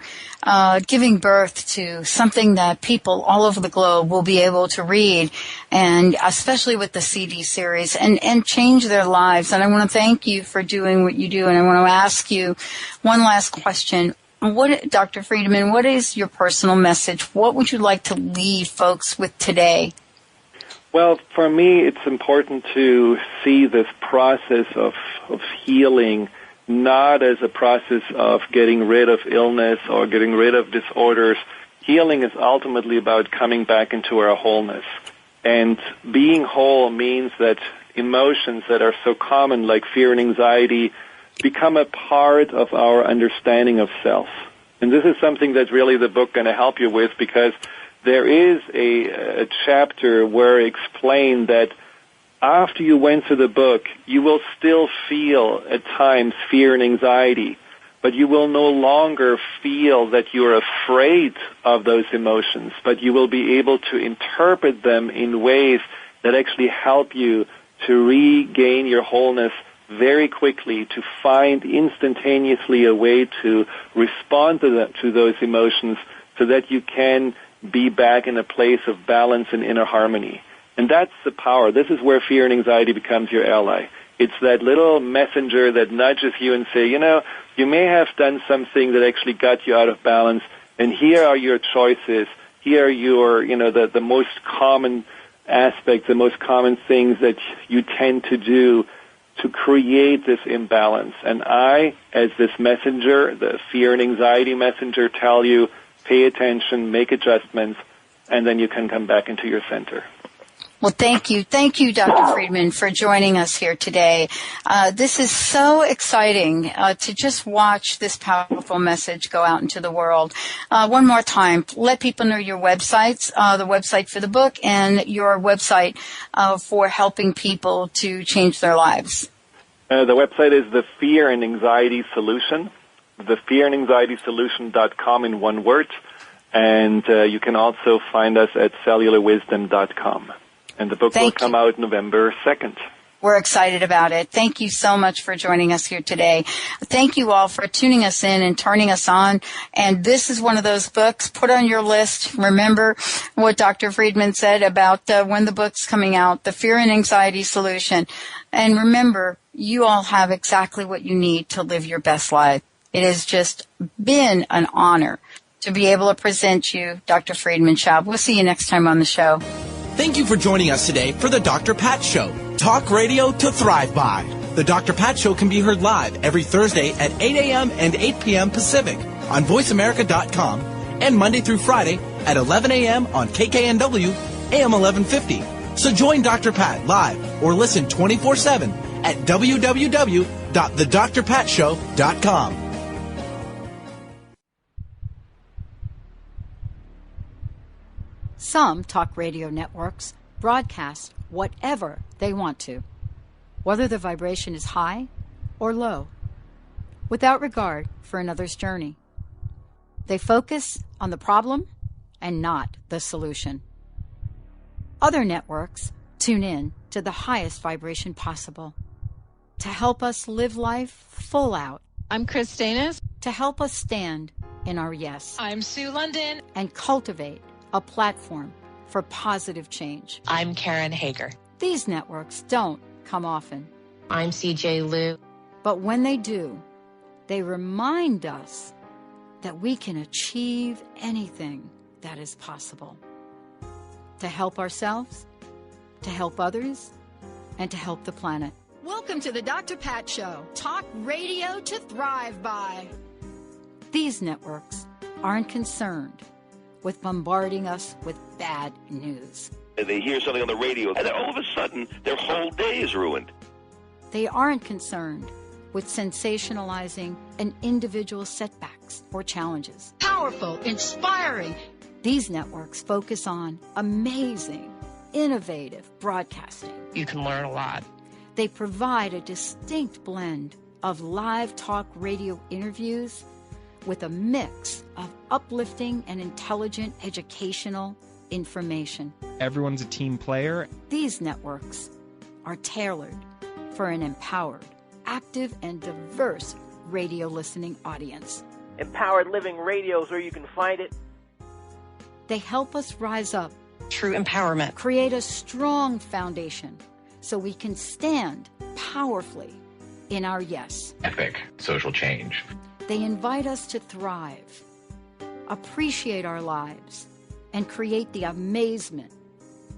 giving birth to something that people all over the globe will be able to read, and especially with the CD series, and change their lives. And I want to thank you for doing what you do. And I want to ask you one last question. Dr. Friedemann, what is your personal message? What would you like to leave folks with today? Well, for me, it's important to see this process of healing not as a process of getting rid of illness or getting rid of disorders. Healing is ultimately about coming back into our wholeness. And being whole means that emotions that are so common, like fear and anxiety, become a part of our understanding of self. And this is something that really the book going to help you with, because there is a chapter where I explain that after you went through the book, you will still feel at times fear and anxiety, but you will no longer feel that you're afraid of those emotions, but you will be able to interpret them in ways that actually help you to regain your wholeness very quickly, to find instantaneously a way to respond to those emotions so that you can be back in a place of balance and inner harmony. And that's the power. This is where fear and anxiety becomes your ally. It's that little messenger that nudges you and say, you may have done something that actually got you out of balance, and here are your choices. Here are your, the most common aspects, the most common things that you tend to do to create this imbalance. And I, as this messenger, the fear and anxiety messenger, tell you, pay attention, make adjustments, and then you can come back into your center. Well, thank you. Thank you, Dr. Friedemann, for joining us here today. This is so exciting to just watch this powerful message go out into the world. One more time, let people know your websites, the website for the book and your website for helping people to change their lives. The website is the Fear and Anxiety Solution, thefearandanxietysolution.com in one word. And you can also find us at cellularwisdom.com. And the book will come out November 2nd. We're excited about it. Thank you so much for joining us here today. Thank you all for tuning us in and turning us on. And this is one of those books. Put on your list. Remember what Dr. Friedemann said about when the book's coming out, The Fear and Anxiety Solution. And remember, you all have exactly what you need to live your best life. It has just been an honor to be able to present you Dr. Friedemann Schaub. We'll see you next time on the show. Thank you for joining us today for the Dr. Pat Show. Talk radio to thrive by. The Dr. Pat Show can be heard live every Thursday at 8 a.m. and 8 p.m. Pacific on voiceamerica.com and Monday through Friday at 11 a.m. on KKNW AM 1150. So join Dr. Pat live or listen 24/7 at www.thedrpatshow.com. Some talk radio networks broadcast whatever they want to, whether the vibration is high or low, without regard for another's journey. They focus on the problem and not the solution. Other networks tune in to the highest vibration possible to help us live life full out. I'm Christina. To help us stand in our yes. I'm Sue London. And cultivate a platform for positive change. I'm Karen Hager. These networks don't come often. I'm CJ Liu. But when they do, they remind us that we can achieve anything that is possible. To help ourselves, to help others, and to help the planet. Welcome to the Dr. Pat Show. Talk radio to thrive by. These networks aren't concerned with bombarding us with bad news. They hear something on the radio, and then all of a sudden, their whole day is ruined. They aren't concerned with sensationalizing an individual's setbacks or challenges. Powerful, inspiring. These networks focus on amazing, innovative broadcasting. You can learn a lot. They provide a distinct blend of live talk radio interviews with a mix of uplifting and intelligent educational information. Everyone's a team player. These networks are tailored for an empowered, active, and diverse radio listening audience. Empowered Living Radio is where you can find it. They help us rise up. True empowerment. Create a strong foundation so we can stand powerfully in our yes. Epic social change. They invite us to thrive, appreciate our lives, and create the amazement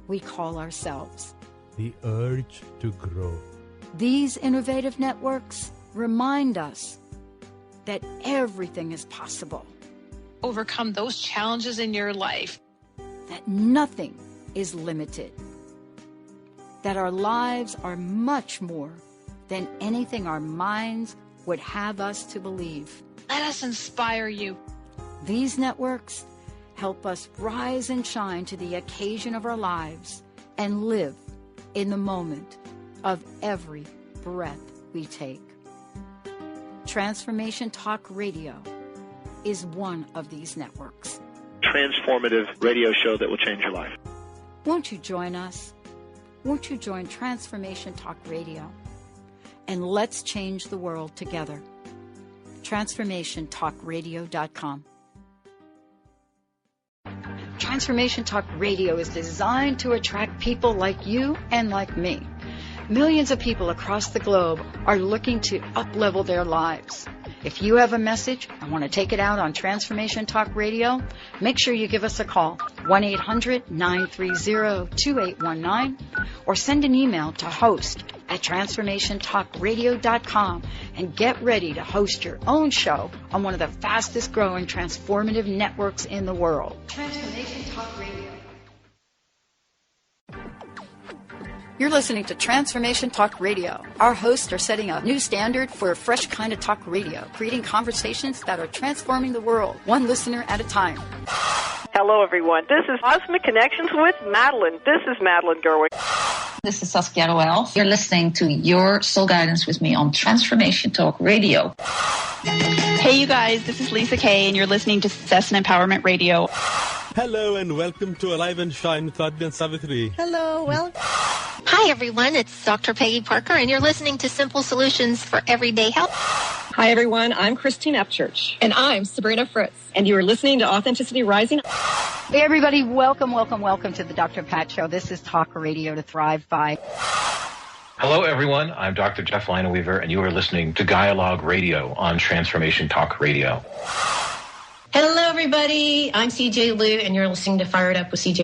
we call ourselves. The urge to grow. These innovative networks remind us that everything is possible. Overcome those challenges in your life. That nothing is limited. That our lives are much more than anything our minds would have us to believe. Let us inspire you. These networks help us rise and shine to the occasion of our lives and live in the moment of every breath we take. Transformation Talk Radio is one of these networks. Transformative radio show that will change your life. Won't you join us? Won't you join Transformation Talk Radio? And let's change the world together. TransformationTalkRadio.com. Transformation Talk Radio is designed to attract people like you and like me. Millions of people across the globe are looking to up-level their lives. If you have a message and want to take it out on Transformation Talk Radio, make sure you give us a call, 1-800-930-2819, or send an email to host@transformationtalkradio.com and get ready to host your own show on one of the fastest growing transformative networks in the world. Transformation Talk Radio. You're listening to Transformation Talk Radio. Our hosts are setting a new standard for a fresh kind of talk radio, creating conversations that are transforming the world, one listener at a time. Hello, everyone. This is Cosmic Connections with Madeline. This is Madeline Gerwig. This is Saskia Roel. You're listening to Your Soul Guidance with me on Transformation Talk Radio. Hey, you guys. This is Lisa Kay, and you're listening to Success and Empowerment Radio. Hello, and welcome to Alive and Shine with Adrian Savitri. Hello, well. Hi, everyone. It's Dr. Peggy Parker, and you're listening to Simple Solutions for Everyday Health. Hi, everyone. I'm Christine Upchurch. And I'm Sabrina Fritz. And you are listening to Authenticity Rising. Hey, everybody. Welcome to the Dr. Pat Show. This is Talk Radio to Thrive By. Hello, everyone. I'm Dr. Jeff Lineweaver, and you are listening to Dialogue Radio on Transformation Talk Radio. Hello, everybody. I'm CJ Liu, and you're listening to Fired Up with CJ